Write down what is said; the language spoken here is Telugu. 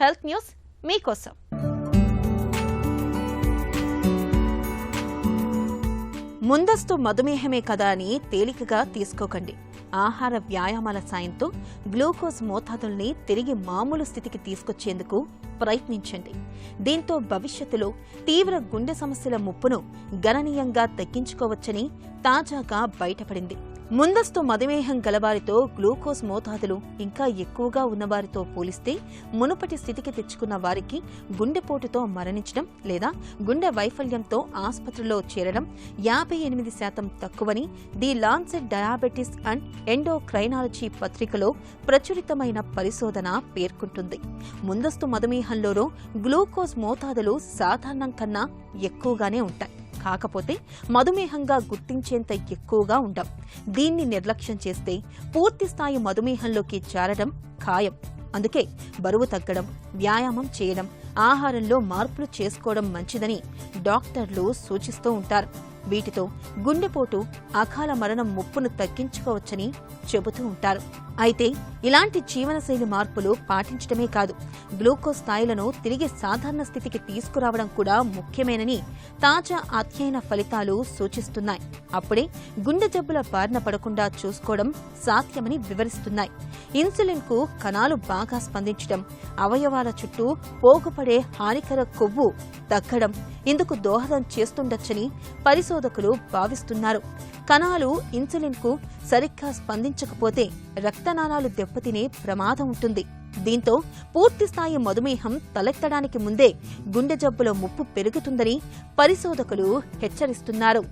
హెల్త్ న్యూస్ మీకోసం. ముందస్తు మధుమేహమే కదా అని తేలికగా తీసుకోకండి. ఆహార వ్యాయామాల సాయంతో గ్లూకోజ్ మోతాదుల్ని తిరిగి మామూలు స్థితికి తీసుకొచ్చేందుకు ప్రయత్నించండి. దీంతో భవిష్యత్తులో తీవ్ర గుండె సమస్యల ముప్పును గణనీయంగా తగ్గించుకోవచ్చని తాజాగా బయటపడింది. ముందస్తు మధుమేహం గలవారితో గ్లూకోజ్ మోతాదులు ఇంకా ఎక్కువగా ఉన్నవారితో పోలిస్తే మునుపటి స్థితికి తెచ్చుకున్న వారికి గుండెపోటుతో మరణించడం లేదా గుండె వైఫల్యంతో ఆసుపత్రిలో చేరడం 58% తక్కువని the Lancet diabetes and endocrinology పత్రికలో ప్రచురితమైన పరిశోధన పేర్కొంటుంది. ముందస్తు మధుమేహంలోనూ గ్లూకోజ్ మోతాదులు సాధారణం కన్నా ఎక్కువగానే ఉంటాయి. కాకపోతే మధుమేహంగా గుర్తించేంత ఎక్కువగా ఉండవు. దీన్ని నిర్లక్ష్యం చేస్తే పూర్తిస్థాయి మధుమేహంలోకి చేరడం ఖాయం. అందుకే బరువు తగ్గడం, వ్యాయామం చేయడం, ఆహారంలో మార్పులు చేసుకోవడం మంచిదని డాక్టర్లు సూచిస్తూ ఉంటారు. వీటితో గుండెపోటు, అకాల మరణం ముప్పును తగ్గించుకోవచ్చని చెబుతూ ఉంటారు. అయితే ఇలాంటి జీవనశైలి మార్పులు పాటించడమే కాదు, గ్లూకోజ్ స్థాయిలను తిరిగి సాధారణ స్థితికి తీసుకురావడం కూడా ముఖ్యమేనని తాజా అధ్యయన ఫలితాలు సూచిస్తున్నాయి. అప్పుడే గుండె జబ్బుల బారిన పడకుండా చూసుకోవడం సాధ్యమని వివరిస్తున్నాయి. ఇన్సులిన్ కు కణాలు బాగా స్పందించడం, అవయవాల చుట్టూ పోగుపడే హానికర కొవ్వు తగ్గడం ఇందుకు దోహదం చేస్తుండొచ్చని పరిశోధకులు భావిస్తున్నారు. కణాలు ఇన్సులిన్ కు సరిగ్గా స్పందించకపోతే రక్తనాళాలు దెబ్బతినే ప్రమాదం ఉంటుంది. దీంతో పూర్తిస్థాయి మధుమేహం తలెత్తడానికి ముందే గుండె జబ్బుల ముప్పు పెరుగుతుందని పరిశోధకులు హెచ్చరిస్తున్నారు.